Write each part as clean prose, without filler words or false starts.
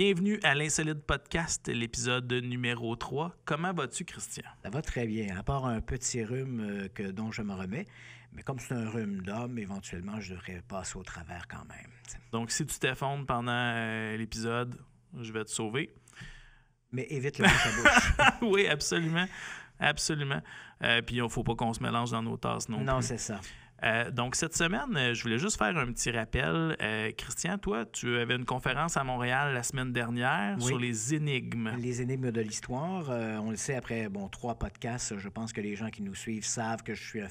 Bienvenue à l'Insolite Podcast, l'épisode numéro 3. Comment vas-tu, Christian? Ça va très bien, à part un petit rhume dont je me remets. Mais comme c'est un rhume d'homme, éventuellement, je devrais passer au travers quand même. Donc, si tu t'effondres pendant l'épisode, je vais te sauver. Mais évite le bouche à bouche. Oui, absolument. Absolument. Puis, il ne faut pas qu'on se mélange dans nos tasses non plus. Non, c'est ça. Donc, cette semaine, je voulais juste faire un petit rappel. Christian, toi, tu avais une conférence à Montréal la semaine dernière sur les énigmes. Les énigmes de l'histoire. On le sait après 3 podcasts. Je pense que les gens qui nous suivent savent que je suis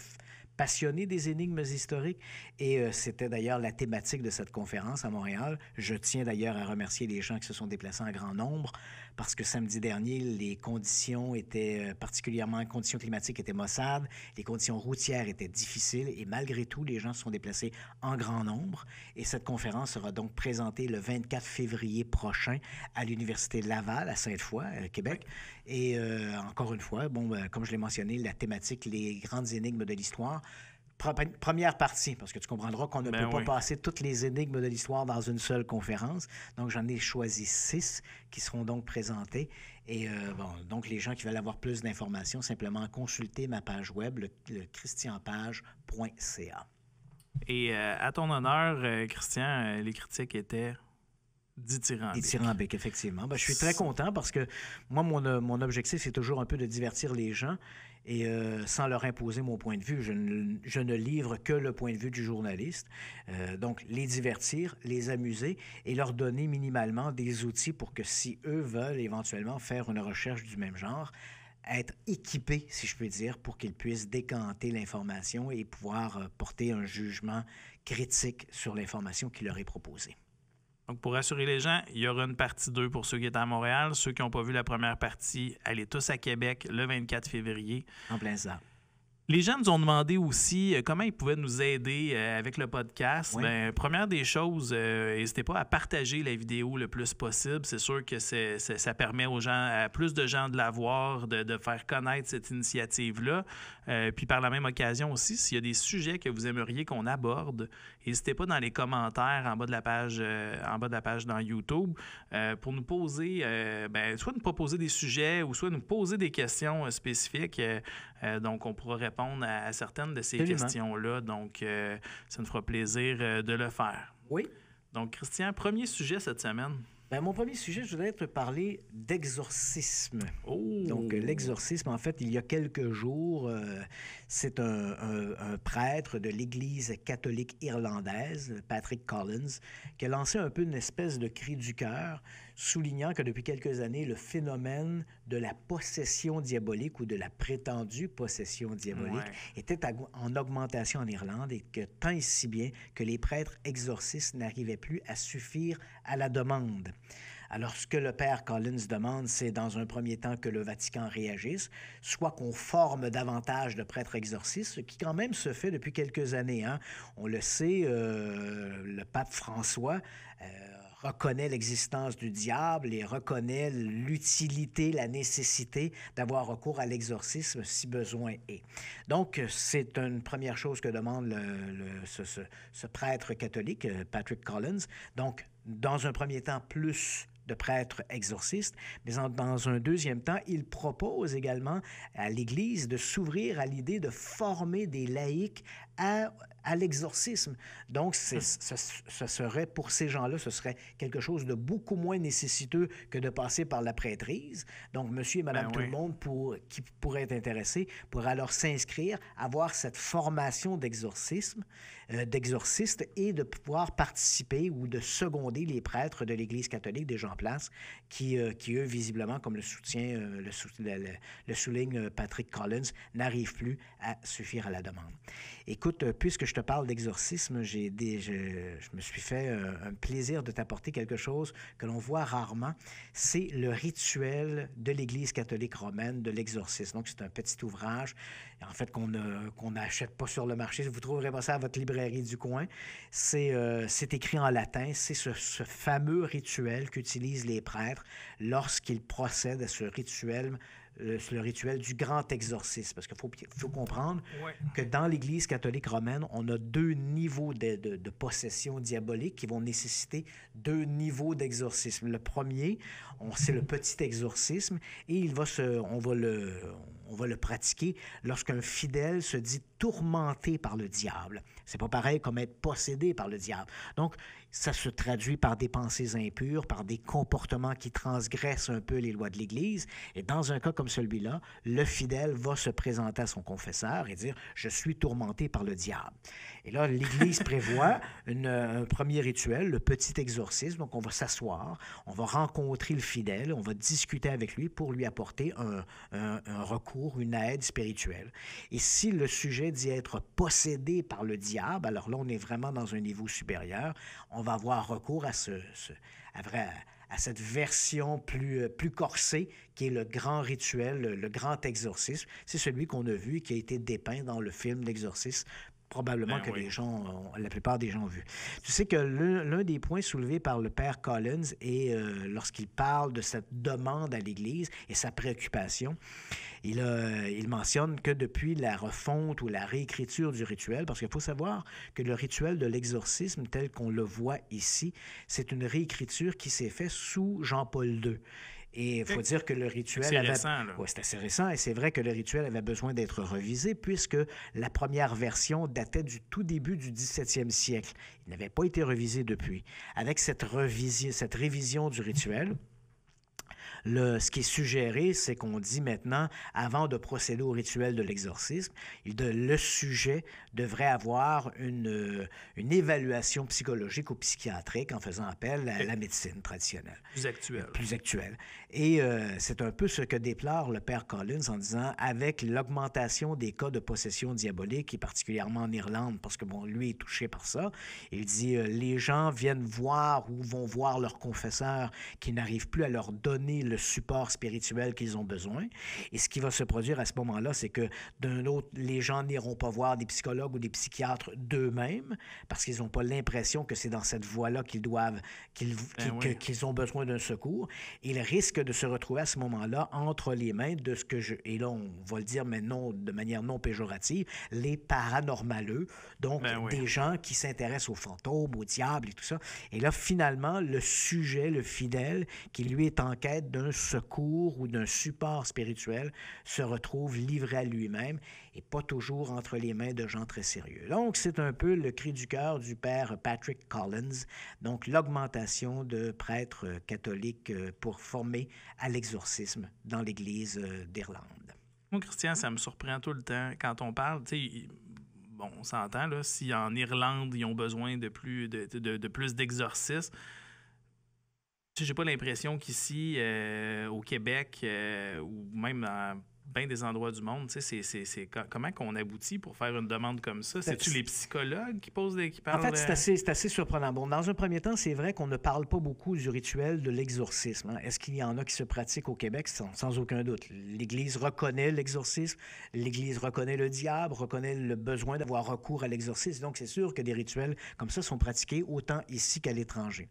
passionné des énigmes historiques. Et c'était d'ailleurs la thématique de cette conférence à Montréal. Je tiens d'ailleurs à remercier les gens qui se sont déplacés en grand nombre parce que samedi dernier, les conditions étaient particulièrement, les conditions climatiques étaient maussades, les conditions routières étaient difficiles et malgré tout, les gens se sont déplacés en grand nombre. Et cette conférence sera donc présentée le 24 février prochain à l'Université Laval, à Sainte-Foy, Québec. Et encore une fois, comme je l'ai mentionné, la thématique, les grandes énigmes de l'histoire. Première partie, parce que tu comprendras qu'on ne peut pas passer toutes les énigmes de l'histoire dans une seule conférence. Donc, j'en ai choisi 6 qui seront donc présentées. Et donc, les gens qui veulent avoir plus d'informations, simplement consulter ma page web, le christianpage.ca. Et à ton honneur, Christian, les critiques étaient dithyrambiques. Dithyrambiques, effectivement. Je suis très content parce que moi, mon objectif, c'est toujours un peu de divertir les gens. Et sans leur imposer mon point de vue, je ne livre que le point de vue du journaliste. Donc, les divertir, les amuser et leur donner minimalement des outils pour que si eux veulent éventuellement faire une recherche du même genre, être équipés, si je peux dire, pour qu'ils puissent décanter l'information et pouvoir porter un jugement critique sur l'information qui leur est proposée. Donc, pour rassurer les gens, il y aura une partie 2 pour ceux qui étaient à Montréal. Ceux qui n'ont pas vu la première partie, allez tous à Québec le 24 février. En plein ça. Les gens nous ont demandé aussi comment ils pouvaient nous aider avec le podcast. Oui. Première des choses, n'hésitez pas à partager la vidéo le plus possible. C'est sûr que ça permet aux gens, à plus de gens de la voir, de faire connaître cette initiative-là. Puis par la même occasion aussi, s'il y a des sujets que vous aimeriez qu'on aborde, n'hésitez pas dans les commentaires en bas de la page dans YouTube pour nous poser, soit nous proposer des sujets ou soit nous poser des questions spécifiques. Donc, on pourra répondre à certaines de ces questions-là. Donc, ça nous fera plaisir de le faire. Oui. Donc, Christian, premier sujet cette semaine. Mon premier sujet, je voudrais te parler d'exorcisme. Oh! Donc, l'exorcisme, en fait, il y a quelques jours, c'est un prêtre de l'Église catholique irlandaise, Patrick Collins, qui a lancé un peu une espèce de cri du cœur, soulignant que depuis quelques années, le phénomène de la possession diabolique ou de la prétendue possession diabolique était en augmentation en Irlande et que tant et si bien que les prêtres exorcistes n'arrivaient plus à suffire à la demande. Alors, ce que le père Collins demande, c'est dans un premier temps que le Vatican réagisse, soit qu'on forme davantage de prêtres exorcistes, ce qui quand même se fait depuis quelques années. On le sait, le pape François reconnaît l'existence du diable et reconnaît l'utilité, la nécessité d'avoir recours à l'exorcisme si besoin est. Donc, c'est une première chose que demande ce prêtre catholique, Patrick Collins. Donc, dans un premier temps, plus de prêtres exorcistes, mais dans un deuxième temps, il propose également à l'Église de s'ouvrir à l'idée de former des laïcs à l'exorcisme. Donc, ce serait, pour ces gens-là, ce serait quelque chose de beaucoup moins nécessiteux que de passer par la prêtrise. Donc, monsieur et madame tout le monde qui pourraient être intéressés pourraient alors s'inscrire, avoir cette formation d'exorcisme, d'exorciste et de pouvoir participer ou de seconder les prêtres de l'Église catholique déjà en place qui eux, visiblement, comme le souligne Patrick Collins, n'arrivent plus à suffire à la demande. Écoute, puisque je te parle d'exorcisme, je me suis fait un plaisir de t'apporter quelque chose que l'on voit rarement. C'est le rituel de l'Église catholique romaine de l'exorcisme. Donc, c'est un petit ouvrage, en fait, qu'on n'achète pas sur le marché. Vous trouverez pas ça à votre librairie du coin. C'est écrit en latin. C'est ce fameux rituel qu'utilisent les prêtres lorsqu'ils procèdent à ce rituel le rituel du grand exorcisme. Parce qu'il faut comprendre Ouais. que dans l'Église catholique romaine, on a deux niveaux de possession diabolique qui vont nécessiter deux niveaux d'exorcisme. Le premier, c'est le petit exorcisme et on va le pratiquer lorsqu'un fidèle se dit tourmenté par le diable. C'est pas pareil comme être possédé par le diable. Donc, ça se traduit par des pensées impures, par des comportements qui transgressent un peu les lois de l'Église. Et dans un cas comme celui-là, le fidèle va se présenter à son confesseur et dire « Je suis tourmenté par le diable ». Et là, l'Église prévoit un premier rituel, le petit exorcisme. Donc, on va s'asseoir, on va rencontrer le fidèle, on va discuter avec lui pour lui apporter un recours, une aide spirituelle. Et si le sujet dit être possédé par le diable, alors là, on est vraiment dans un niveau supérieur. On va avoir recours à cette version plus corsée qui est le grand rituel, le grand exorcisme. C'est celui qu'on a vu qui a été dépeint dans le film L'Exorcisme. Probablement que la plupart des gens ont vu. Tu sais que l'un des points soulevés par le père Collins est lorsqu'il parle de cette demande à l'Église et sa préoccupation, il mentionne que depuis la refonte ou la réécriture du rituel, parce qu'il faut savoir que le rituel de l'exorcisme tel qu'on le voit ici, c'est une réécriture qui s'est faite sous Jean-Paul II. Et il faut dire que le rituel c'est récent, là. Oui, c'est assez récent, et c'est vrai que le rituel avait besoin d'être revisé puisque la première version datait du tout début du 17e siècle. Il n'avait pas été revisé depuis. Avec cette révision du rituel, ce qui est suggéré, c'est qu'on dit maintenant, avant de procéder au rituel de l'exorcisme, le sujet devrait avoir une évaluation psychologique ou psychiatrique en faisant appel à la médecine traditionnelle. Plus actuelle. Plus actuelle. Et c'est un peu ce que déplore le père Collins en disant, avec l'augmentation des cas de possession diabolique, et particulièrement en Irlande, parce que, bon, lui est touché par ça, il dit, les gens viennent voir ou vont voir leur confesseur qui n'arrive plus à leur donner le support spirituel qu'ils ont besoin. Et ce qui va se produire à ce moment-là, c'est que d'un autre, les gens n'iront pas voir des psychologues ou des psychiatres d'eux-mêmes parce qu'ils n'ont pas l'impression que c'est dans cette voie-là qu'ils ont besoin d'un secours. Ils risquent de se retrouver à ce moment-là entre les mains de et là on va le dire mais non, de manière non péjorative, les paranormaleux, donc des gens qui s'intéressent aux fantômes, aux diables et tout ça. Et là, finalement, le sujet, le fidèle, qui lui est en quête d'un secours ou d'un support spirituel, se retrouve livré à lui-même et pas toujours entre les mains de gens très sérieux. Donc, c'est un peu le cri du cœur du père Patrick Collins, donc l'augmentation de prêtres catholiques pour former à l'exorcisme dans l'Église d'Irlande. Moi, Christian, ça me surprend tout le temps quand on parle, tu sais, bon, on s'entend, là, si en Irlande, ils ont besoin de plus d'exorcismes, j'ai pas l'impression qu'ici, au Québec, ou même dans bien des endroits du monde, comment qu'on aboutit pour faire une demande comme ça? C'est-tu les psychologues qui parlent? En fait, c'est assez surprenant. Bon, dans un premier temps, c'est vrai qu'on ne parle pas beaucoup du rituel de l'exorcisme. Hein. Est-ce qu'il y en a qui se pratiquent au Québec? Sans aucun doute. L'Église reconnaît l'exorcisme, l'Église reconnaît le diable, reconnaît le besoin d'avoir recours à l'exorcisme. Donc, c'est sûr que des rituels comme ça sont pratiqués autant ici qu'à l'étranger.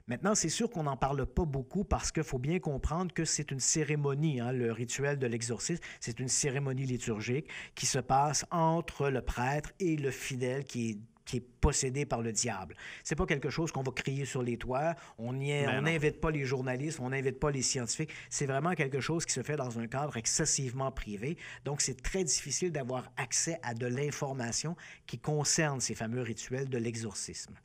Maintenant, c'est sûr qu'on n'en parle pas beaucoup parce qu'il faut bien comprendre que c'est une cérémonie, hein, le rituel de l'exorcisme, c'est une cérémonie liturgique qui se passe entre le prêtre et le fidèle qui est possédé par le diable. C'est pas quelque chose qu'on va crier sur les toits, on n'invite pas les journalistes, on n'invite pas les scientifiques, c'est vraiment quelque chose qui se fait dans un cadre excessivement privé, donc c'est très difficile d'avoir accès à de l'information qui concerne ces fameux rituels de l'exorcisme.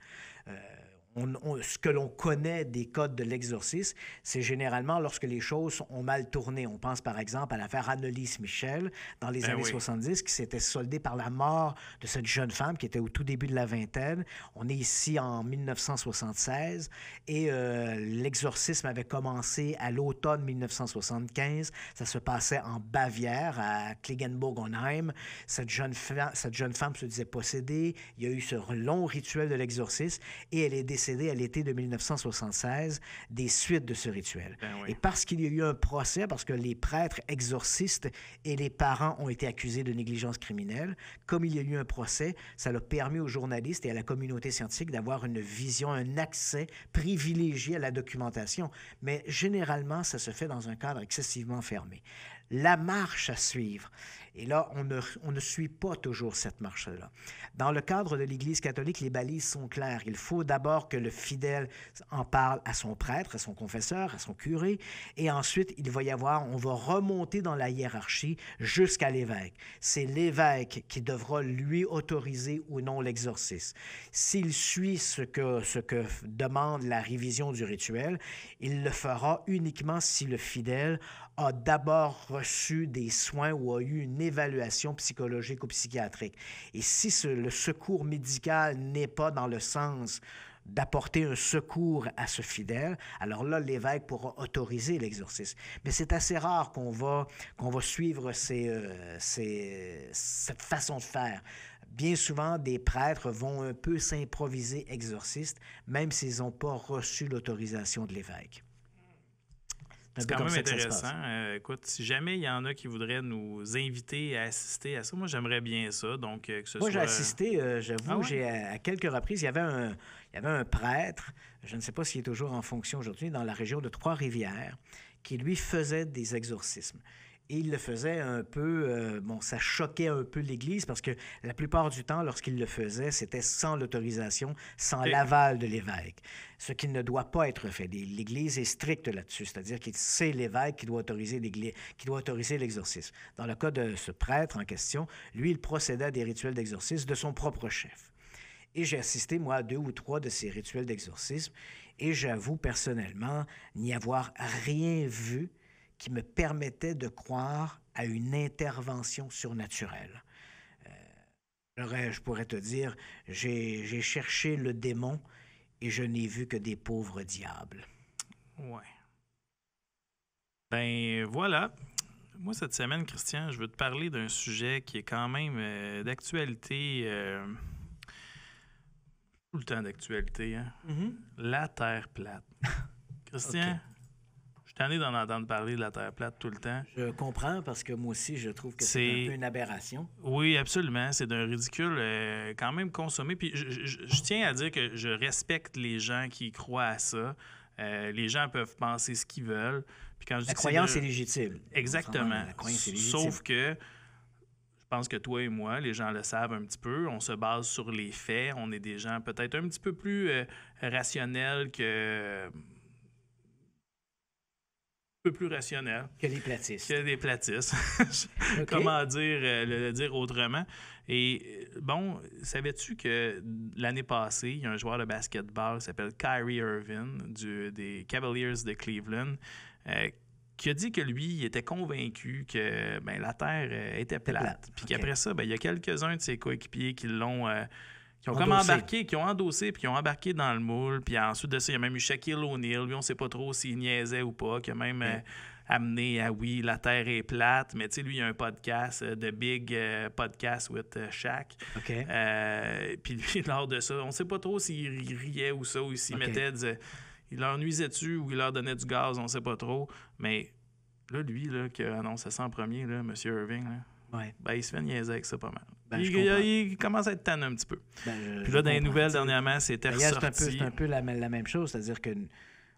Ce que l'on connaît des codes de l'exorcisme, c'est généralement lorsque les choses ont mal tourné. On pense par exemple à l'affaire Annelise Michel dans les années 70 qui s'était soldée par la mort de cette jeune femme qui était au tout début de la vingtaine. On est ici en 1976 et l'exorcisme avait commencé à l'automne 1975. Ça se passait en Bavière, à Klingenburg-Onheim. Cette jeune femme se disait possédée. Il y a eu ce long rituel de l'exorcisme et elle est décédée à l'été de 1976 des suites de ce rituel. Et parce qu'il y a eu un procès, parce que les prêtres exorcistes et les parents ont été accusés de négligence criminelle, comme il y a eu un procès, ça a permis aux journalistes et à la communauté scientifique d'avoir une vision, un accès privilégié à la documentation. Mais généralement, ça se fait dans un cadre excessivement fermé. la marche à suivre. Et là, on ne suit pas toujours cette marche-là. Dans le cadre de l'Église catholique, les balises sont claires. Il faut d'abord que le fidèle en parle à son prêtre, à son confesseur, à son curé, et ensuite, on va remonter dans la hiérarchie jusqu'à l'évêque. C'est l'évêque qui devra lui autoriser ou non l'exorcisme. S'il suit ce que demande la révision du rituel, il le fera uniquement si le fidèle a d'abord reçu des soins ou a eu une évaluation psychologique ou psychiatrique. Et si le secours médical n'est pas dans le sens d'apporter un secours à ce fidèle, alors là, l'évêque pourra autoriser l'exorcisme. Mais c'est assez rare qu'on va suivre cette façon de faire. Bien souvent, des prêtres vont un peu s'improviser exorcistes, même s'ils n'ont pas reçu l'autorisation de l'évêque. C'est quand même intéressant. Écoute, si jamais il y en a qui voudraient nous inviter à assister à ça, moi, j'aimerais bien ça. Donc, que ce moi, soit... j'ai assisté, j'avoue, à quelques reprises. Il y avait un prêtre, je ne sais pas s'il est toujours en fonction aujourd'hui, dans la région de Trois-Rivières, qui, lui, faisait des exorcismes. Et il le faisait un peu, ça choquait un peu l'Église parce que la plupart du temps, lorsqu'il le faisait, c'était sans l'autorisation, sans l'aval de l'évêque, ce qui ne doit pas être fait. L'Église est stricte là-dessus, c'est-à-dire que c'est l'évêque qui doit autoriser l'exorcisme. Dans le cas de ce prêtre en question, lui, il procédait à des rituels d'exorcisme de son propre chef. Et j'ai assisté, moi, à 2 ou 3 de ces rituels d'exorcisme, et j'avoue personnellement n'y avoir rien vu qui me permettait de croire à une intervention surnaturelle. Je pourrais te dire, j'ai cherché le démon et je n'ai vu que des pauvres diables. Ouais. Ben voilà. Moi, cette semaine, Christian, je veux te parler d'un sujet qui est quand même d'actualité, tout le temps d'actualité. Hein? Mm-hmm. La Terre plate. Christian, okay. Je suis tanné d'en entendre parler de la Terre plate tout le temps. Je comprends parce que moi aussi, je trouve que c'est un peu une aberration. Oui, absolument. C'est d'un ridicule quand même consommé. Puis je tiens à dire que je respecte les gens qui croient à ça. Les gens peuvent penser ce qu'ils veulent. Puis quand je dis la croyance est légitime. Exactement. La croyance est légitime. Sauf que je pense que toi et moi, les gens le savent un petit peu. On se base sur les faits. On est des gens peut-être un petit peu plus rationnels que... peu plus rationnel. Que les platistes. Que des platistes. Okay. Comment le dire autrement? Et bon, savais-tu que l'année passée, il y a un joueur de basketball qui s'appelle Kyrie Irving des Cavaliers de Cleveland qui a dit que lui, il était convaincu que la Terre était plate. Puis qu'après ça, il y a quelques-uns de ses coéquipiers qui l'ont... qui ont comme embarqué, qui ont endossé, puis qui ont embarqué dans le moule. Puis ensuite de ça, il y a même eu Shaquille O'Neal. Lui, on ne sait pas trop s'il niaisait ou pas, qui a même amené à oui, la Terre est plate. Mais tu sais, lui, il y a un podcast, The Big Podcast with Shaq. Okay. Puis lui, lors de ça, on ne sait pas trop s'il riait ou ça, ou s'il mettait... il leur nuisait dessus ou il leur donnait du gaz, on ne sait pas trop. Mais là, lui, là, qui a annoncé ça en premier, là, M. Irving, là, il se fait niaiser avec ça pas mal. Il commence à être tanné un petit peu. Puis là, dans les nouvelles, dernièrement, c'était ressorti. C'est un peu la même chose. C'est-à-dire que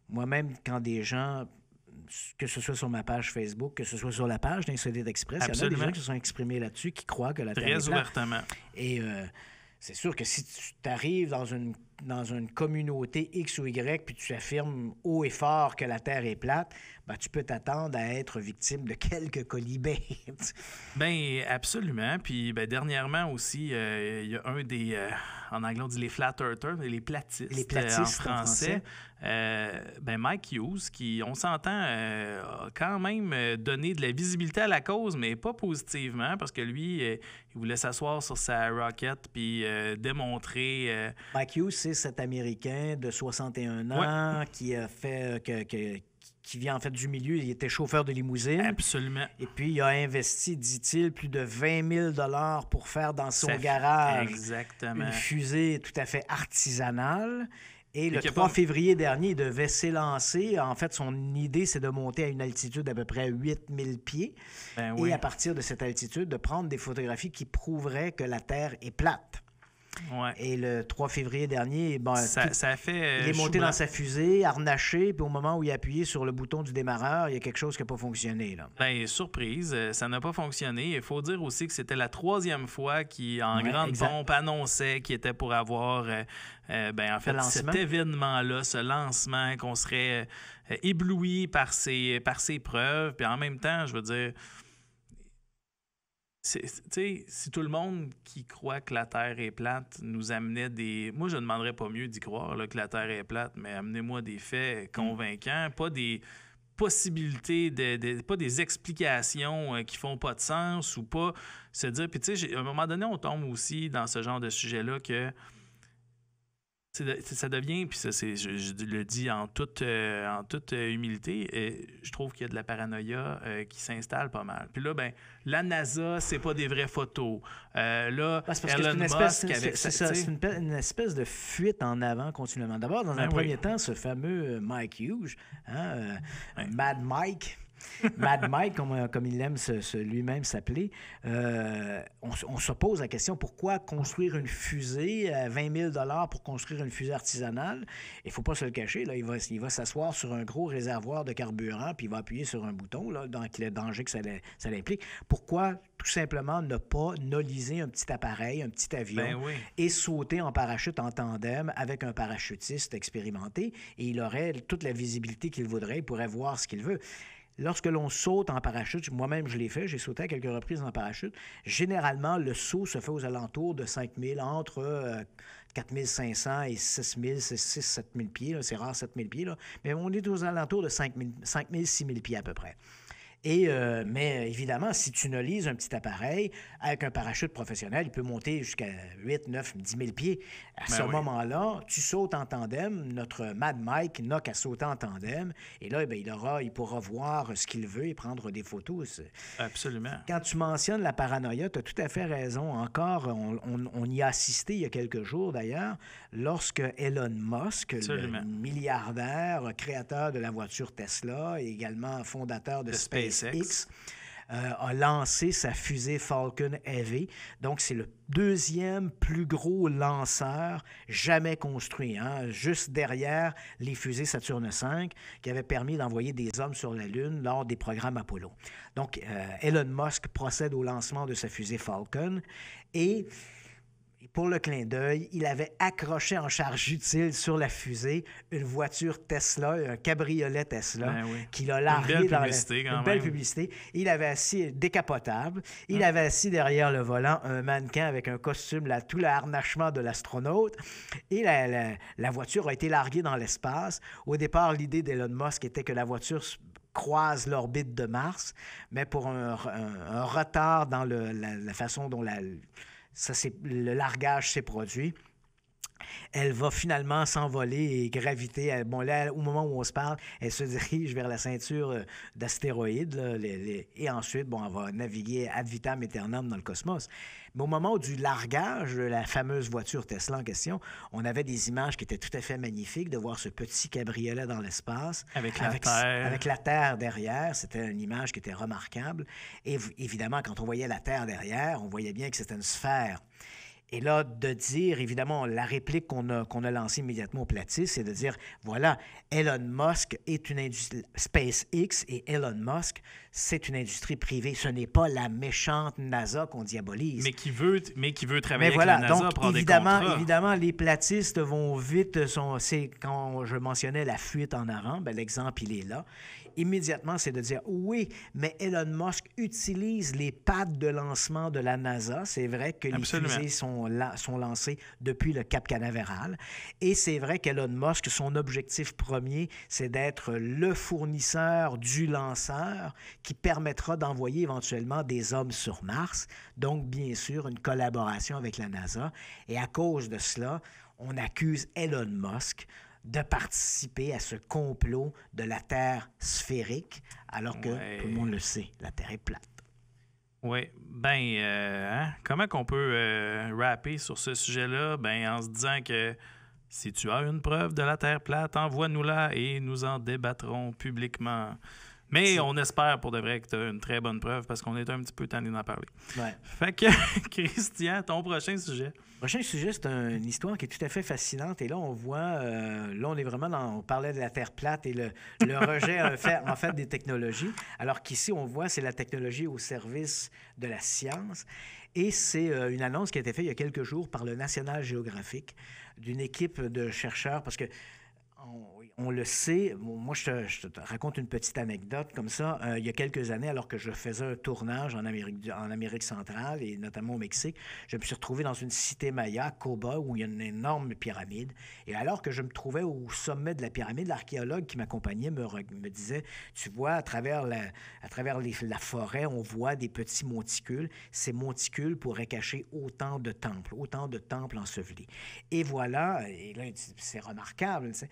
moi-même, quand des gens, que ce soit sur ma page Facebook, que ce soit sur la page d'Insolite Express, il y en a des gens qui se sont exprimés là-dessus, qui croient que la Terre est plate. Très ouvertement. Et c'est sûr que si tu arrives dans une communauté X ou Y, puis tu affirmes haut et fort que la Terre est plate, tu peux t'attendre à être victime de quelques colibés. Bien, absolument. Puis dernièrement aussi, il y a un des... en anglais, on dit les flat earthers, les platistes en français. Mike Hughes, qui, on s'entend, a quand même donné de la visibilité à la cause, mais pas positivement, parce que lui, il voulait s'asseoir sur sa rocket puis démontrer... Mike Hughes, c'est cet Américain de 61 ans qui a fait... qui vient en fait du milieu, il était chauffeur de limousine. Absolument. Et puis, il a investi, dit-il, plus de 20 000 $ pour faire dans son garage une fusée tout à fait artisanale. Et le 3 février dernier, il devait s'élancer. En fait, son idée, c'est de monter à une altitude d'à peu près 8000 pieds. Et à partir de cette altitude, de prendre des photographies qui prouveraient que la Terre est plate. Ouais. Et le 3 février dernier, ça a fait... il est monté dans sa fusée, harnaché, puis au moment où il a appuyé sur le bouton du démarreur, il y a quelque chose qui n'a pas fonctionné. Là. Bien, surprise, ça n'a pas fonctionné. Il faut dire aussi que c'était la 3e fois qu'il, en grande pompe, annonçait qu'il était pour avoir en fait, cet événement-là, ce lancement, qu'on serait ébloui par ses preuves. Puis en même temps, je veux dire... Si tout le monde qui croit que la Terre est plate nous amenait des... Moi, je ne demanderais pas mieux d'y croire là, que la Terre est plate, mais amenez-moi des faits convaincants, pas des possibilités, pas des explications qui font pas de sens ou pas se dire... Puis tu sais, à un moment donné, on tombe aussi dans ce genre de sujet-là que ça devient, puis ça, je le dis en toute humilité, je trouve qu'il y a de la paranoïa qui s'installe pas mal. Puis là, la NASA, c'est pas des vraies photos. Là, Elon Musk avec c'est une espèce de fuite en avant continuellement. D'abord, dans un premier temps, ce fameux Mike Hughes, Mad Mike... Mad Mike, comme il aime lui-même s'appeler, on se pose la question, pourquoi construire une fusée à 20 000 pour construire une fusée artisanale? Il ne faut pas se le cacher, là, il va s'asseoir sur un gros réservoir de carburant, puis il va appuyer sur un bouton, là, dans le danger que ça implique. Pourquoi tout simplement ne pas noliser un petit appareil, un petit avion, et sauter en parachute en tandem avec un parachutiste expérimenté, et il aurait toute la visibilité qu'il voudrait, il pourrait voir ce qu'il veut. Lorsque l'on saute en parachute, moi-même je l'ai fait, j'ai sauté à quelques reprises en parachute, généralement le saut se fait aux alentours de 5 000, entre 4 500 et 6 000, 7 000 pieds, là, c'est rare 7 000 pieds, là, mais on est aux alentours de 5 000, 6 000 pieds à peu près. Mais évidemment, si tu nolises un petit appareil avec un parachute professionnel, il peut monter jusqu'à 8, 9, 10 000 pieds. À ce moment-là, tu sautes en tandem. Notre Mad Mike n'a qu'à sauter en tandem. Et là, il pourra voir ce qu'il veut et prendre des photos. Absolument. Quand tu mentionnes la paranoïa, tu as tout à fait raison. Encore, on y a assisté il y a quelques jours d'ailleurs, lorsque Elon Musk, le milliardaire, créateur de la voiture Tesla et également fondateur de SpaceX, a lancé sa fusée Falcon Heavy. Donc, c'est le 2e plus gros lanceur jamais construit, juste derrière les fusées Saturne V, qui avaient permis d'envoyer des hommes sur la Lune lors des programmes Apollo. Donc, Elon Musk procède au lancement de sa fusée Falcon et... Pour le clin d'œil, il avait accroché en charge utile sur la fusée une voiture Tesla, un cabriolet Tesla, qu'il a largué dans une belle publicité. Il avait assis décapotable. Il avait assis derrière le volant un mannequin avec un costume, tout le harnachement de l'astronaute. Et la voiture a été larguée dans l'espace. Au départ, l'idée d'Elon Musk était que la voiture croise l'orbite de Mars, mais pour un retard dans la façon dont le largage s'est produit. Elle va finalement s'envoler et graviter. Bon, là, au moment où on se parle, elle se dirige vers la ceinture d'astéroïdes. Là, et ensuite, elle va naviguer ad vitam aeternam dans le cosmos. Mais au moment du largage de la fameuse voiture Tesla en question, on avait des images qui étaient tout à fait magnifiques de voir ce petit cabriolet dans l'espace. Avec la Terre derrière. C'était une image qui était remarquable. Et évidemment, quand on voyait la Terre derrière, on voyait bien que c'était une sphère. Et là, de dire, évidemment, la réplique qu'on a lancée immédiatement au Platis, c'est de dire, voilà, Elon Musk est une industrie, SpaceX et Elon Musk, c'est une industrie privée. Ce n'est pas la méchante NASA qu'on diabolise. Mais qui veut travailler avec la NASA pour avoir des contrats. Évidemment, les platistes vont vite. C'est quand je mentionnais la fuite en avant, l'exemple, il est là. Immédiatement, c'est de dire, oui, mais Elon Musk utilise les pads de lancement de la NASA. C'est vrai que les fusées sont lancées depuis le Cap Canaveral. Et c'est vrai qu'Elon Musk, son objectif premier, c'est d'être le fournisseur du lanceur qui permettra d'envoyer éventuellement des hommes sur Mars. Donc, bien sûr, une collaboration avec la NASA. Et à cause de cela, on accuse Elon Musk de participer à ce complot de la Terre sphérique, alors que tout le monde le sait, la Terre est plate. Oui, comment qu'on peut rapper sur ce sujet-là? En se disant que si tu as une preuve de la Terre plate, envoie-nous-la et nous en débattrons publiquement. Mais on espère pour de vrai que tu as une très bonne preuve parce qu'on est un petit peu tanné d'en parler. Ouais. Fait que, Christian, ton prochain sujet. Le prochain sujet, c'est une histoire qui est tout à fait fascinante. Et là, on voit, là, on est vraiment dans, on parlait de la Terre plate et le rejet en fait des technologies. Alors qu'ici, on voit, c'est la technologie au service de la science. Et c'est une annonce qui a été faite il y a quelques jours par le National Geographic d'une équipe de chercheurs, parce que on le sait. Moi, je te raconte une petite anecdote comme ça. Il y a quelques années, alors que je faisais un tournage en Amérique centrale et notamment au Mexique, je me suis retrouvé dans une cité maya, Coba, où il y a une énorme pyramide. Et alors que je me trouvais au sommet de la pyramide, l'archéologue qui m'accompagnait me disait, tu vois, à travers la forêt, on voit des petits monticules. Ces monticules pourraient cacher autant de temples ensevelis. Et voilà, et là, c'est remarquable, tu sais.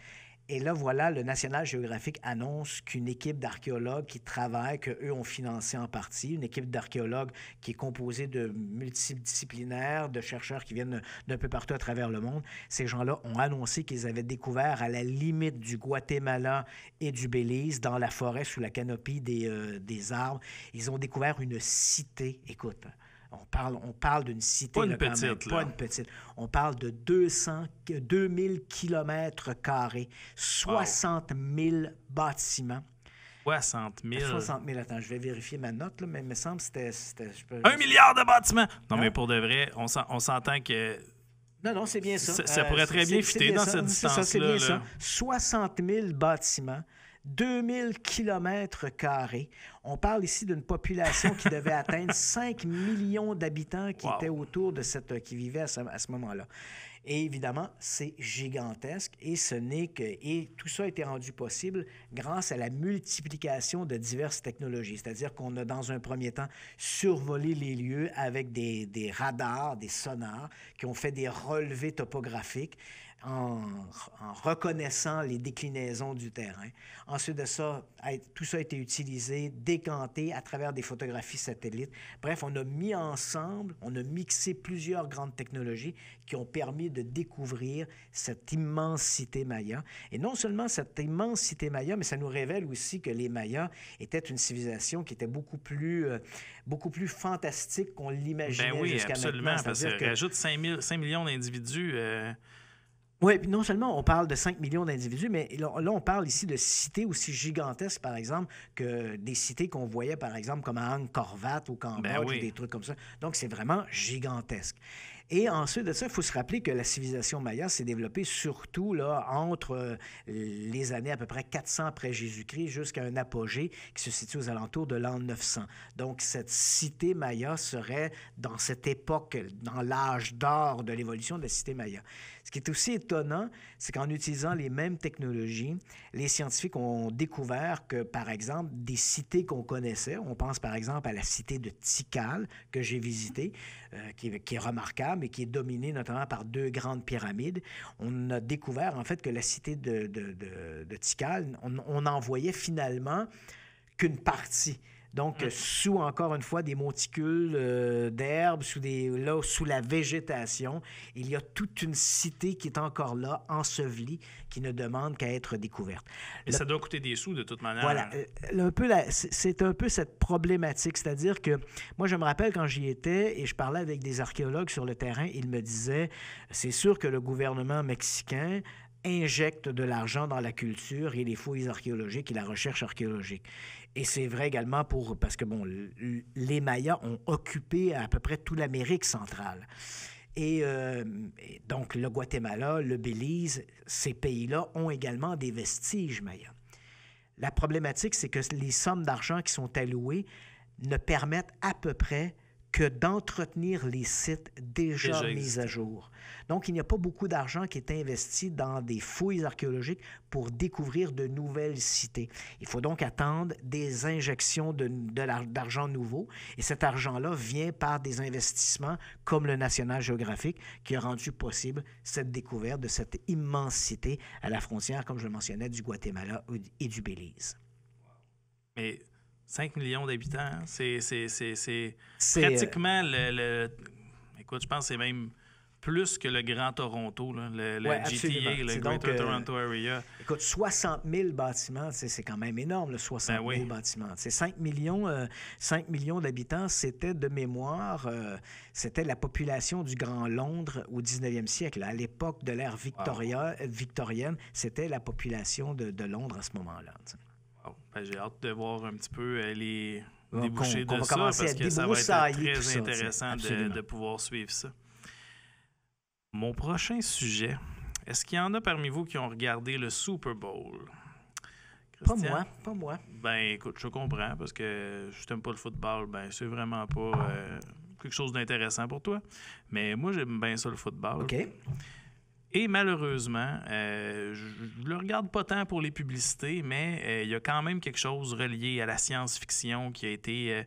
Et là, voilà, le National Geographic annonce qu'une équipe d'archéologues qui travaillent, qu'eux ont financé en partie, une équipe d'archéologues qui est composée de multidisciplinaires, de chercheurs qui viennent d'un peu partout à travers le monde. Ces gens-là ont annoncé qu'ils avaient découvert à la limite du Guatemala et du Belize, dans la forêt, sous la canopie des arbres, ils ont découvert une cité. Écoute, on parle d'une cité. Pas une petite. Pas une petite. On parle de 2000 kilomètres carrés, 60 000 bâtiments. 60 000. 60 000. Attends, je vais vérifier ma note, là, mais il me semble que c'était 1 milliard de bâtiments! Non, mais pour de vrai, on s'entend que... Non, c'est bien ça. Ça pourrait très bien fitter dans cette distance-là. C'est bien ça. 60 000 bâtiments. 2000 kilomètres carrés. On parle ici d'une population qui devait atteindre 5 millions d'habitants qui étaient autour de qui vivaient à ce moment-là. Et évidemment, c'est gigantesque et tout ça a été rendu possible grâce à la multiplication de diverses technologies. C'est-à-dire qu'on a, dans un premier temps, survolé les lieux avec des radars, des sonars qui ont fait des relevés topographiques en reconnaissant les déclinaisons du terrain. Ensuite de ça, tout ça a été utilisé, décanté à travers des photographies satellites. Bref, on a mis ensemble, on a mixé plusieurs grandes technologies qui ont permis de découvrir cette immensité maya. Et non seulement cette immensité maya, mais ça nous révèle aussi que les Mayas étaient une civilisation qui était beaucoup plus fantastique qu'on l'imaginait jusqu'à maintenant. Ben oui, absolument, parce que rajoute 5 millions d'individus... Oui, puis non seulement on parle de 5 millions d'individus, mais là, on parle ici de cités aussi gigantesques, par exemple, que des cités qu'on voyait, par exemple, comme à Angkor Wat ou Cambodge, ou des trucs comme ça. Donc, c'est vraiment gigantesque. Et ensuite de ça, il faut se rappeler que la civilisation maya s'est développée surtout là, entre les années à peu près 400 après Jésus-Christ jusqu'à un apogée qui se situe aux alentours de l'an 900. Donc, cette cité maya serait dans cette époque, dans l'âge d'or de l'évolution de la cité maya. Ce qui est aussi étonnant, c'est qu'en utilisant les mêmes technologies, les scientifiques ont découvert que, par exemple, des cités qu'on connaissait, on pense par exemple à la cité de Tikal que j'ai visitée, qui est remarquable et qui est dominée notamment par 2 grandes pyramides. On a découvert en fait que la cité de Tikal, on n'en voyait finalement qu'une partie. Donc, sous, encore une fois, des monticules d'herbe, sous la végétation, il y a toute une cité qui est encore là, ensevelie, qui ne demande qu'à être découverte. Et ça doit coûter des sous, de toute manière. Voilà. C'est un peu cette problématique. C'est-à-dire que moi, je me rappelle quand j'y étais et je parlais avec des archéologues sur le terrain, ils me disaient, c'est sûr que le gouvernement mexicain injecte de l'argent dans la culture et les fouilles archéologiques et la recherche archéologique. Et c'est vrai également parce que, les Mayas ont occupé à peu près toute l'Amérique centrale. Et donc, le Guatemala, le Belize, ces pays-là ont également des vestiges mayas. La problématique, c'est que les sommes d'argent qui sont allouées ne permettent à peu près que d'entretenir les sites déjà mis à jour. Donc, il n'y a pas beaucoup d'argent qui est investi dans des fouilles archéologiques pour découvrir de nouvelles cités. Il faut donc attendre des injections d'argent nouveau. Et cet argent-là vient par des investissements comme le National Geographic qui a rendu possible cette découverte de cette immensité à la frontière, comme je le mentionnais, du Guatemala et du Belize. Mais 5 millions d'habitants, c'est pratiquement Écoute, je pense que c'est même plus que le Grand Toronto, là, le Ouais, GTA, absolument. le C'est Greater donc, Toronto Area. Écoute, 60 000 bâtiments, c'est quand même énorme, le 60 000 oui. bâtiments. C'est 5 millions d'habitants. C'était de mémoire, c'était la population du Grand Londres au 19e siècle. À l'époque de l'ère victorienne, c'était la population de Londres à ce moment-là. Wow. Ben, j'ai hâte de voir un petit peu les Donc, débouchés qu'on de va ça, commencer parce à que ça va être débroussailler tout très ça, intéressant absolument. de pouvoir suivre ça. Mon prochain sujet, est-ce qu'il y en a parmi vous qui ont regardé le Super Bowl? Christian? Pas moi. Ben, écoute, je comprends, parce que je t'aime pas le football, ben, c'est vraiment pas quelque chose d'intéressant pour toi. Mais moi, j'aime bien ça, le football. OK. Et malheureusement, je le regarde pas tant pour les publicités, mais il y a quand même quelque chose relié à la science-fiction qui a été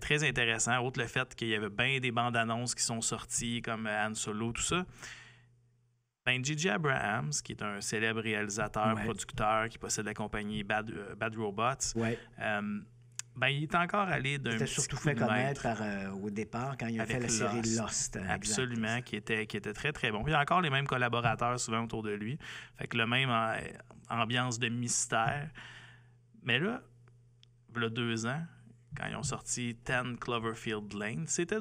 très intéressant, outre le fait qu'il y avait bien des bandes annonces qui sont sorties, comme Han Solo, tout ça. Ben, J.J. Abrams, qui est un célèbre réalisateur, producteur, qui possède la compagnie Bad Robots, ben, il est encore allé d'un petit surtout coup fait de connaître maître au départ quand il a avec fait la série Lost. Absolument, qui était très, très bon. Puis il y a encore les mêmes collaborateurs souvent autour de lui. Fait que le même ambiance de mystère. Mais là, il y a 2 ans, quand ils ont sorti 10 Cloverfield Lane, c'était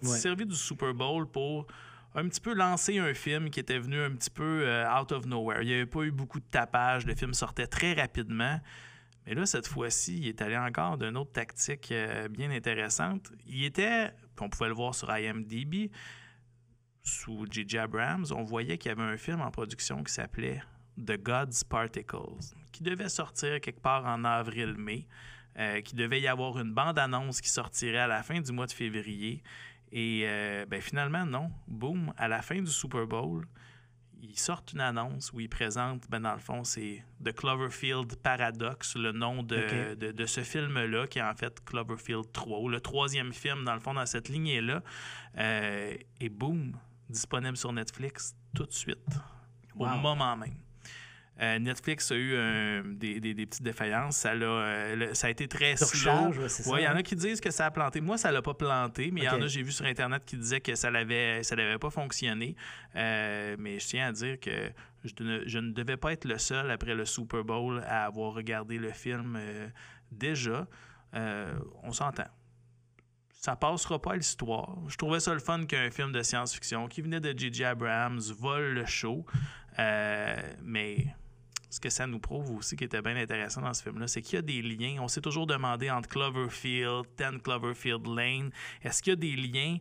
servi du Super Bowl pour un petit peu lancer un film qui était venu un petit peu out of nowhere. Il n'y avait pas eu beaucoup de tapage. Le film sortait très rapidement. Mais là, cette fois-ci, il est allé encore d'une autre tactique bien intéressante. Il était, on pouvait le voir sur IMDb, sous J.J. Abrams, on voyait qu'il y avait un film en production qui s'appelait The God's Particles, qui devait sortir quelque part en avril-mai, qui devait y avoir une bande-annonce qui sortirait à la fin du mois de février. Et ben, finalement, non. Boum, à la fin du Super Bowl, ils sortent une annonce où ils présentent, ben, dans le fond, c'est The Cloverfield Paradox, le nom de ce film-là, qui est en fait Cloverfield 3, ou le 3e film, dans le fond, dans cette lignée-là. Et boum, disponible sur Netflix tout de suite, au moment même. Netflix a eu des petites défaillances. Ça a été très slow. Il y en a qui disent que ça a planté. Moi, ça l'a pas planté, mais il y en a, j'ai vu sur Internet, qui disaient que ça n'avait pas fonctionné. Mais je tiens à dire que je ne devais pas être le seul, après le Super Bowl, à avoir regardé le film déjà. On s'entend. Ça passera pas à l'histoire. Je trouvais ça le fun qu'un film de science-fiction qui venait de J.J. Abrams vole le show. Mais ce que ça nous prouve aussi, qui était bien intéressant dans ce film-là, c'est qu'il y a des liens. On s'est toujours demandé entre Cloverfield, 10 Cloverfield Lane, est-ce qu'il y a des liens?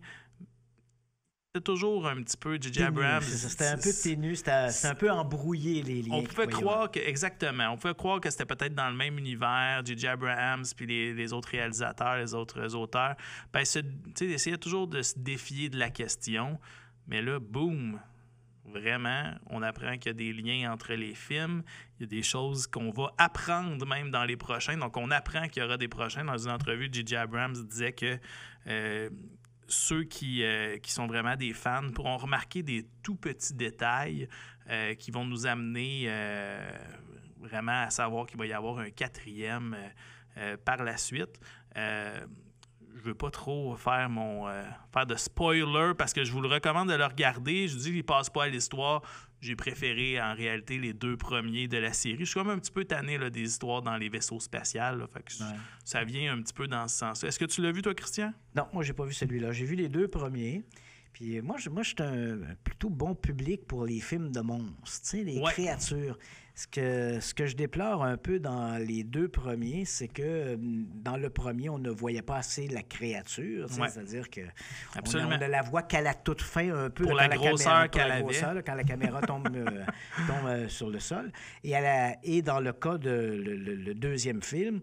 C'était toujours un petit peu J.J. Abrams. C'était un peu ténu, c'était un peu embrouillé, les liens. On pouvait croire que, exactement, on pouvait croire que c'était peut-être dans le même univers, J.J. Abrams, puis les autres réalisateurs, les autres auteurs. Ben, essayaient toujours de se défier de la question. Mais là, boum! Vraiment, on apprend qu'il y a des liens entre les films. Il y a des choses qu'on va apprendre même dans les prochains. Donc, on apprend qu'il y aura des prochains. Dans une entrevue, J.J. Abrams disait que ceux qui sont vraiment des fans pourront remarquer des tout petits détails qui vont nous amener vraiment à savoir qu'il va y avoir un 4e par la suite. Je veux pas trop faire de spoiler, parce que je vous le recommande de le regarder. Je dis qu'il passe pas à l'histoire. J'ai préféré en réalité les 2 premiers de la série. Je suis comme un petit peu tanné là, des histoires dans les vaisseaux spatials. Là, fait que ça vient un petit peu dans ce sens-là. Est-ce que tu l'as vu, toi, Christian? Non, moi, j'ai pas vu celui-là. J'ai vu les 2 premiers. Puis moi, je suis un plutôt bon public pour les films de monstres, tu sais, les créatures. Ce que je déplore un peu dans les 2 premiers, c'est que dans le premier, on ne voyait pas assez la créature. C'est-à-dire qu'on ne la voit qu'à la toute fin, un peu. Pour la grosseur qu'elle avait. Quand la caméra tombe sur le sol. Et dans le cas de le 2e film,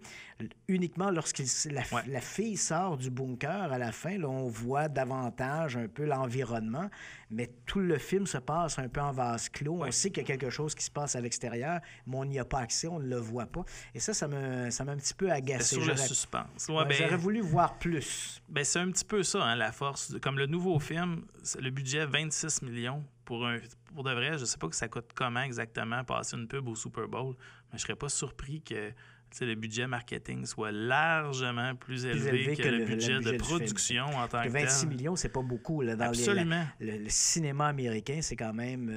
uniquement lorsque la fille sort du bunker à la fin, là, on voit davantage un peu l'environnement. Mais tout le film se passe un peu en vase clos. On sait qu'il y a quelque chose qui se passe à l'extérieur, mais on n'y a pas accès, on ne le voit pas. Et ça m'a un petit peu agacé. Sur le suspense. J'aurais voulu voir plus. Ben, c'est un petit peu ça, hein, la force. Comme le nouveau film, le budget 26 millions pour de vrai. Je ne sais pas que ça coûte comment exactement passer une pub au Super Bowl, mais je ne serais pas surpris que le budget marketing soit largement plus élevé que le budget de production en tant que tel. 26 millions, c'est pas beaucoup. Là, dans Absolument. Le cinéma américain, c'est quand même...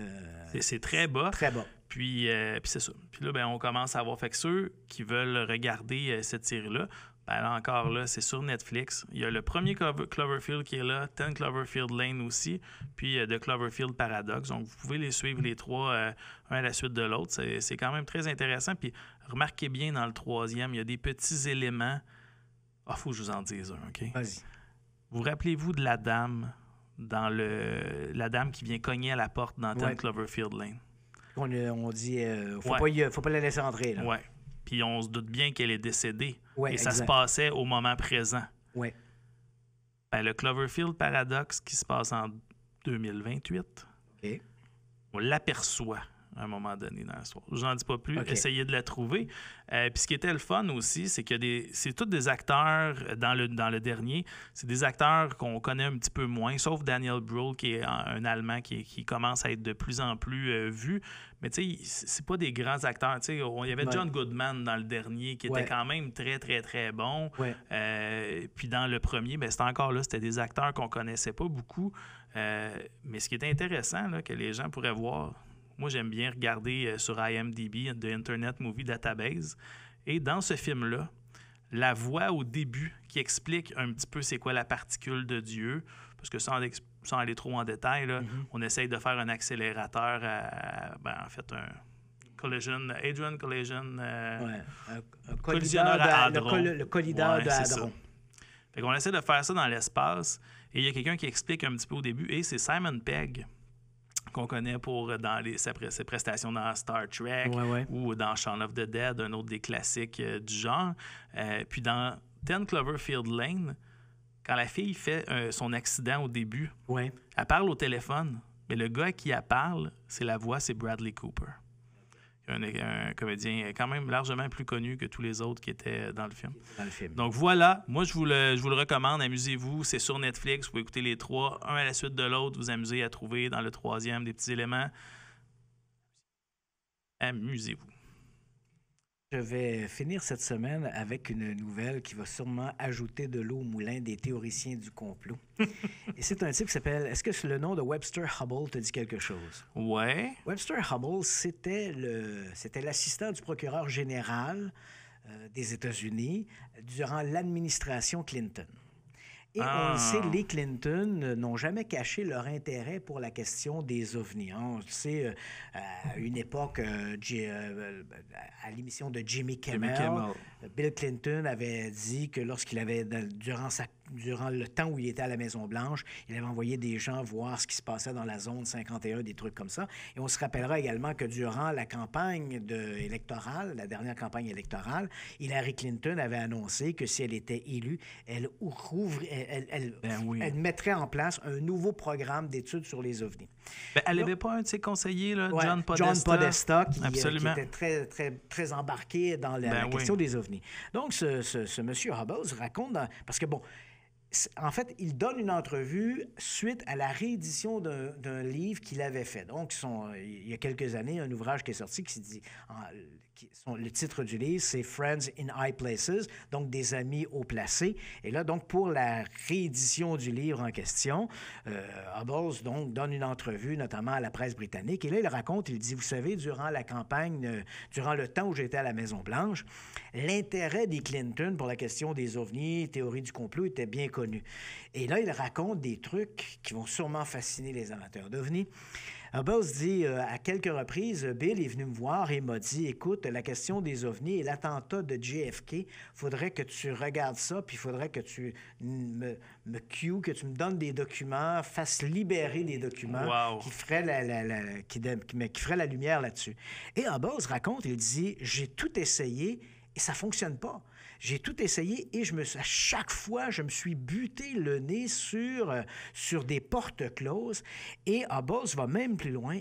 c'est très bas. Très bas. Puis c'est ça. Puis là, ben, on commence à voir. Fait que ceux qui veulent regarder cette série-là, ben là encore, là, c'est sur Netflix. Il y a le premier Cloverfield qui est là, 10 Cloverfield Lane aussi, puis The Cloverfield Paradox. Donc, vous pouvez les suivre les trois, un à la suite de l'autre. C'est quand même très intéressant. Puis, remarquez bien dans le troisième, il y a des petits éléments. Ah, faut que je vous en dise un, OK? Vas-y. Vous rappelez-vous de la dame la dame qui vient cogner à la porte dans 10 Cloverfield Lane? On dit, faut pas la laisser entrer. Oui. Puis on se doute bien qu'elle est décédée. Ouais, et ça se passait au moment présent. Oui. Ben, le Cloverfield Paradox qui se passe en 2028, on l'aperçoit à un moment donné dans l'histoire. Je n'en dis pas plus. Essayez de la trouver. Puis ce qui était le fun aussi, c'est que c'est tous des acteurs, dans le dernier, c'est des acteurs qu'on connaît un petit peu moins, sauf Daniel Brühl, qui est un Allemand qui commence à être de plus en plus vu. Mais tu sais, c'est pas des grands acteurs. Tu sais, il y avait John Goodman dans le dernier, qui était quand même très, très, très bon. Puis dans le premier, ben, c'était encore là, c'était des acteurs qu'on connaissait pas beaucoup. Mais ce qui est intéressant, là, que les gens pourraient voir... Moi, j'aime bien regarder sur IMDb, The Internet Movie Database. Et dans ce film-là, la voix au début qui explique un petit peu c'est quoi la particule de Dieu, parce que sans aller trop en détail, là, on essaye de faire un accélérateur en fait, un Hadron Collision... un collisionneur à hadron. Le collideur de hadron. Fait qu'on essaie de faire ça dans l'espace. Et il y a quelqu'un qui explique un petit peu au début, et c'est Simon Pegg, qu'on connaît dans ses prestations dans Star Trek ou dans Shaun of the Dead, un autre des classiques du genre. Puis dans 10 Cloverfield Lane, quand la fille fait son accident au début, elle parle au téléphone, mais le gars qui elle parle, c'est Bradley Cooper. Un comédien quand même largement plus connu que tous les autres qui étaient dans le film. Donc voilà, moi je vous le recommande, amusez-vous, c'est sur Netflix, vous pouvez écouter les trois, un à la suite de l'autre, vous amusez à trouver dans le troisième des petits éléments. Amusez-vous. Je vais finir cette semaine avec une nouvelle qui va sûrement ajouter de l'eau au moulin des théoriciens du complot. Et c'est un type qui s'appelle... Est-ce que le nom de Webster Hubbell te dit quelque chose? Ouais. Webster Hubbell, c'était l'assistant du procureur général des États-Unis durant l'administration Clinton. Et on le sait, les Clinton n'ont jamais caché leur intérêt pour la question des ovnis. On le sait, à une époque, à l'émission de Jimmy Kimmel, Bill Clinton avait dit que lorsqu'il avait, durant le temps où il était à la Maison-Blanche, il avait envoyé des gens voir ce qui se passait dans la zone 51, des trucs comme ça. Et on se rappellera également que durant la campagne électorale, la dernière campagne électorale, Hillary Clinton avait annoncé que si elle était élue, elle mettrait en place un nouveau programme d'études sur les ovnis. Elle n'avait pas un de ses conseillers, là, John Podesta, qui était très, très, très embarqué dans la question des ovnis. Donc, ce monsieur Hubbell raconte... parce que, bon, en fait, il donne une entrevue suite à la réédition d'un livre qu'il avait fait. Donc, il y a quelques années, un ouvrage qui est sorti qui se dit... le titre du livre, c'est « Friends in High Places », donc des amis haut placés. Et là, donc, pour la réédition du livre en question, Hubbell donc donne une entrevue, notamment à la presse britannique. Et là, il raconte, il dit, vous savez, durant la campagne, durant le temps où j'étais à la Maison-Blanche, l'intérêt des Clinton pour la question des ovnis, théorie du complot, était bien connu. Et là, il raconte des trucs qui vont sûrement fasciner les amateurs d'ovnis. Hubbell dit, à quelques reprises, Bill est venu me voir et m'a dit, écoute, la question des ovnis et l'attentat de JFK, il faudrait que tu regardes ça, puis il faudrait que tu que tu me donnes des documents, fasses libérer des documents qui feraient qui feraient la lumière là-dessus. Et Hubbell raconte, il dit, j'ai tout essayé et ça ne fonctionne pas. J'ai tout essayé et à chaque fois, je me suis buté le nez sur des portes closes. Et Hubble va même plus loin.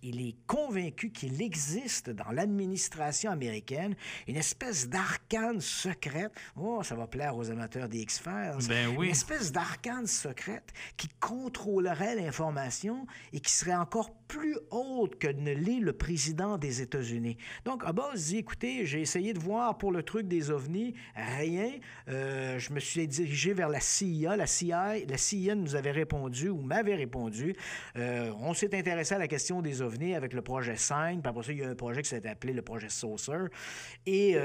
Il est convaincu qu'il existe dans l'administration américaine une espèce d'arcane secrète. Oh, ça va plaire aux amateurs des X-Files. Ben oui. Une espèce d'arcane secrète qui contrôlerait l'information et qui serait encore plus haute que ne l'est le président des États-Unis. Donc, Hubble dit, écoutez, j'ai essayé de voir pour le truc des ovnis, rien. Je me suis dirigé vers la CIA. La CIA nous avait répondu, ou m'avait répondu. On s'est intéressé à la question des ovnis avec le projet SIGN, puis après ça, il y a un projet qui s'est appelé le projet Saucer. Et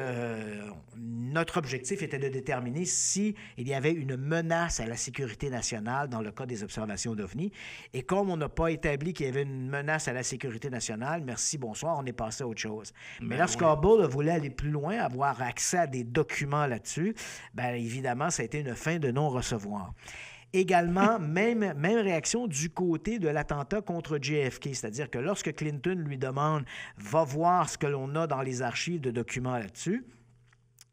notre objectif était de déterminer s'il y avait une menace à la sécurité nationale dans le cas des observations d'ovnis. Et comme on n'a pas établi qu'il y avait une menace à la sécurité nationale, merci, bonsoir, on est passé à autre chose. Mais lorsque Hubble voulait aller plus loin, avoir accès à des documents là-dessus, bien évidemment, ça a été une fin de non-recevoir. Également, même réaction du côté de l'attentat contre JFK, c'est-à-dire que lorsque Clinton lui demande « va voir ce que l'on a dans les archives de documents là-dessus »,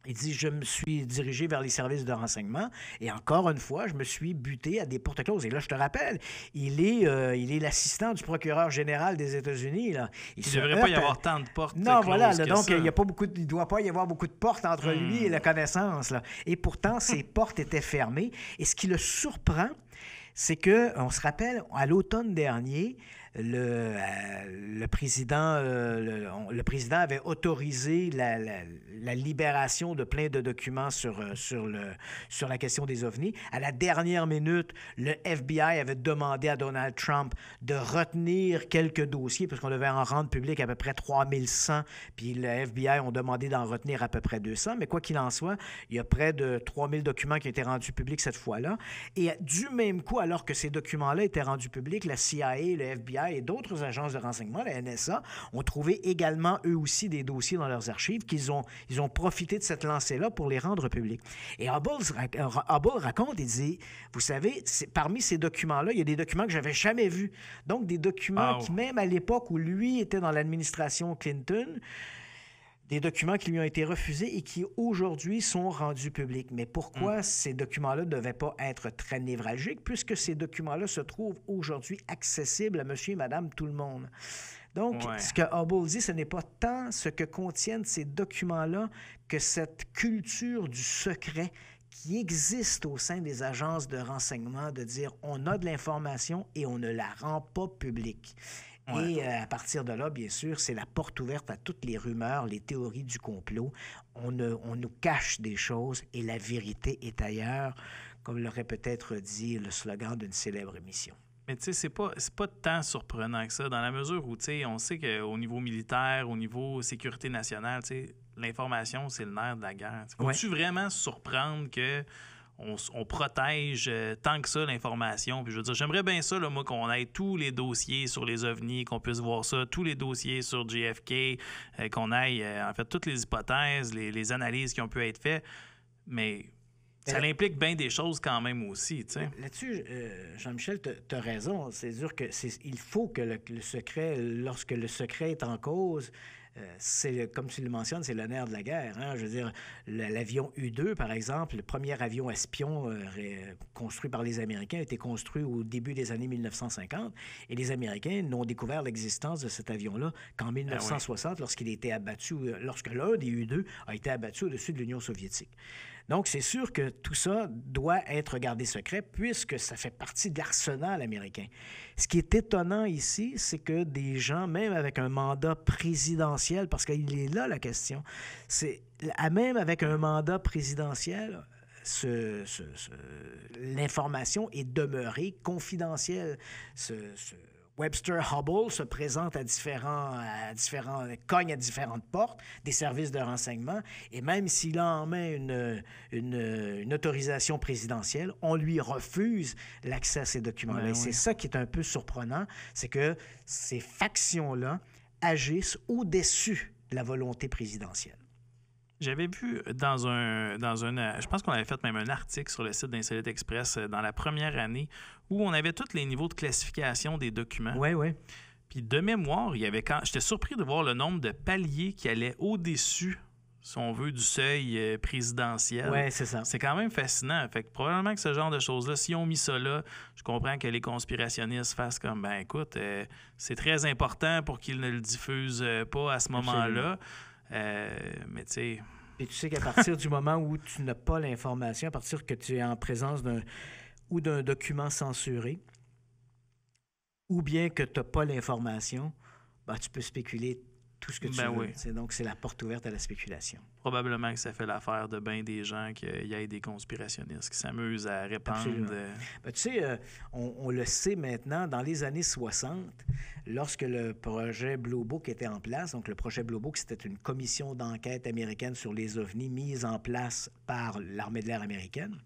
il dit, je me suis dirigé vers les services de renseignement et encore une fois, je me suis buté à des portes closes. Et là, je te rappelle, il est l'assistant du procureur général des États-Unis. Là. Il ne devrait pas y avoir tant de portes non, closes voilà, là, que donc ça. il ne doit pas y avoir beaucoup de portes entre lui et la connaissance. Là. Et pourtant, ces portes étaient fermées. Et ce qui le surprend, c'est qu'on se rappelle, à l'automne dernier, le président avait autorisé la libération de plein de documents sur la question des ovnis. À la dernière minute, le FBI avait demandé à Donald Trump de retenir quelques dossiers parce qu'on devait en rendre public à peu près 3100, puis le FBI ont demandé d'en retenir à peu près 200. Mais quoi qu'il en soit, il y a près de 3000 documents qui ont été rendus publics cette fois-là. Et du même coup, alors que ces documents-là étaient rendus publics, la CIA, le FBI et d'autres agences de renseignement, la NSA, ont trouvé également, eux aussi, des dossiers dans leurs archives qu'ils ont profité de cette lancée-là pour les rendre publics. Et Hubble raconte, il dit, vous savez, parmi ces documents-là, il y a des documents que je n'avais jamais vus. Donc, des documents qui, même à l'époque où lui était dans l'administration Clinton, des documents qui lui ont été refusés et qui, aujourd'hui, sont rendus publics. Mais pourquoi ces documents-là ne devaient pas être très névralgiques, puisque ces documents-là se trouvent aujourd'hui accessibles à monsieur et madame tout le monde. Donc, ce que Hubble dit, ce n'est pas tant ce que contiennent ces documents-là que cette culture du secret qui existe au sein des agences de renseignement, de dire on a de l'information et on ne la rend pas publique. Et à partir de là, bien sûr, c'est la porte ouverte à toutes les rumeurs, les théories du complot. On nous cache des choses et la vérité est ailleurs, comme l'aurait peut-être dit le slogan d'une célèbre émission. Mais tu sais, c'est pas tant surprenant que ça, dans la mesure où, tu sais, on sait qu'au niveau militaire, au niveau sécurité nationale, tu sais, l'information, c'est le nerf de la guerre. Faut-tu vraiment se surprendre que on protège tant que ça l'information? Puis je veux dire, j'aimerais bien ça, là, moi, qu'on ait tous les dossiers sur les ovnis, qu'on puisse voir ça, tous les dossiers sur JFK, qu'on ait, en fait, toutes les hypothèses, les analyses qui ont pu être faites. Mais ça implique bien des choses quand même aussi, tu sais. Là-dessus, Jean-Michel, tu as raison. C'est sûr que il faut que le secret, lorsque le secret est en cause, comme tu le mentionnes, c'est le nerf de la guerre. Hein? Je veux dire, l'avion U-2, par exemple, le premier avion espion construit par les Américains, a été construit au début des années 1950. Et les Américains n'ont découvert l'existence de cet avion-là qu'en 1960, lorsqu'il a été abattu, lorsque l'un des U-2 a été abattu au-dessus de l'Union soviétique. Donc, c'est sûr que tout ça doit être gardé secret puisque ça fait partie de l'arsenal américain. Ce qui est étonnant ici, c'est que des gens, même avec un mandat présidentiel, parce qu'il est là la question, même avec un mandat présidentiel, l'information est demeurée confidentielle. Webster Hubble se présente cogne à différentes portes des services de renseignement et même s'il a en main une autorisation présidentielle, on lui refuse l'accès à ces documents-là. Et c'est ça qui est un peu surprenant, c'est que ces factions-là agissent au-dessus de la volonté présidentielle. J'avais vu je pense qu'on avait fait même un article sur le site d'Insolite Express dans la première année où on avait tous les niveaux de classification des documents. Oui. Puis de mémoire, j'étais surpris de voir le nombre de paliers qui allaient au-dessus si on veut, du seuil présidentiel. Oui, c'est ça. C'est quand même fascinant. Fait que probablement que ce genre de choses-là, si on mis ça là, je comprends que les conspirationnistes fassent comme, ben écoute, c'est très important pour qu'ils ne le diffusent pas à ce moment-là. Mais tu sais... Et tu sais qu'à partir du moment où tu n'as pas l'information, à partir que tu es en présence d'un document censuré, ou bien que tu n'as pas l'information, ben, tu peux spéculer tout ce que tu veux. Oui. Donc, c'est la porte ouverte à la spéculation. Probablement que ça fait l'affaire de bien des gens qu'il y ait des conspirationnistes qui s'amusent à répandre... Ben, tu sais, on le sait maintenant, dans les années 60, lorsque le projet Blue Book était en place, donc le projet Blue Book, c'était une commission d'enquête américaine sur les ovnis mise en place par l'armée de l'air américaine.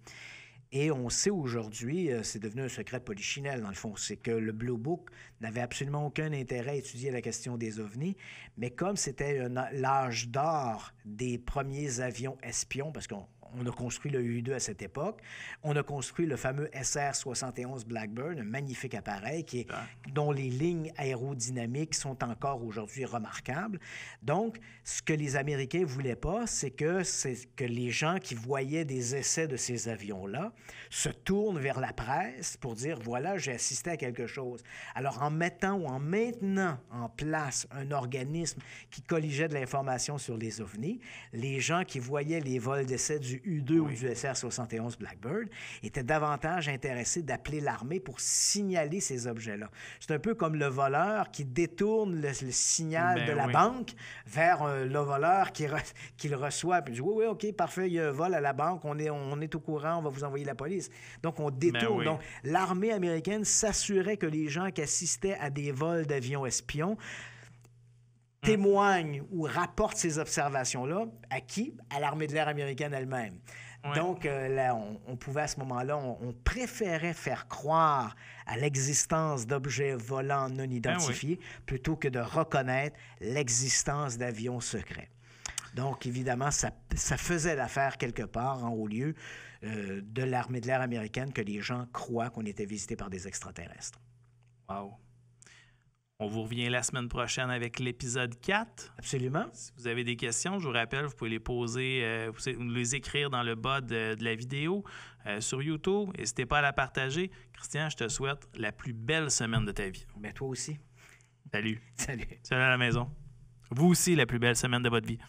Et on sait aujourd'hui, c'est devenu un secret de polichinelle, dans le fond, c'est que le Blue Book n'avait absolument aucun intérêt à étudier la question des ovnis, mais comme c'était l'âge d'or des premiers avions espions, parce qu'on a construit le U-2 à cette époque, on a construit le fameux SR-71 Blackbird, un magnifique appareil dont les lignes aérodynamiques sont encore aujourd'hui remarquables. Donc, ce que les Américains ne voulaient pas, c'est que les gens qui voyaient des essais de ces avions-là se tournent vers la presse pour dire, voilà, j'ai assisté à quelque chose. Alors, en maintenant en place un organisme qui colligeait de l'information sur les ovnis, les gens qui voyaient les vols d'essais du U-2 ou du SR-71 Blackbird étaient davantage intéressés d'appeler l'armée pour signaler ces objets-là. C'est un peu comme le voleur qui détourne le signal de la banque vers le voleur qui le reçoit. Puis il dit, oui, OK, parfait, il y a un vol à la banque, on est au courant, on va vous envoyer la police. Donc, on détourne. Donc, l'armée américaine s'assurait que les gens qui assistaient à des vols d'avions espions témoignent ou rapportent ces observations-là à qui? À l'armée de l'air américaine elle-même. Ouais. Donc, là, on pouvait à ce moment-là, on préférait faire croire à l'existence d'objets volants non identifiés plutôt que de reconnaître l'existence d'avions secrets. Donc, évidemment, ça faisait l'affaire quelque part, en haut lieu, de l'armée de l'air américaine que les gens croient qu'on était visité par des extraterrestres. Wow! On vous revient la semaine prochaine avec l'épisode 4. Absolument. Si vous avez des questions, je vous rappelle, vous pouvez les poser, vous pouvez les écrire dans le bas de la vidéo sur YouTube. N'hésitez pas à la partager. Christian, je te souhaite la plus belle semaine de ta vie. Ben toi aussi. Salut. Salut. Salut à la maison. Vous aussi, la plus belle semaine de votre vie.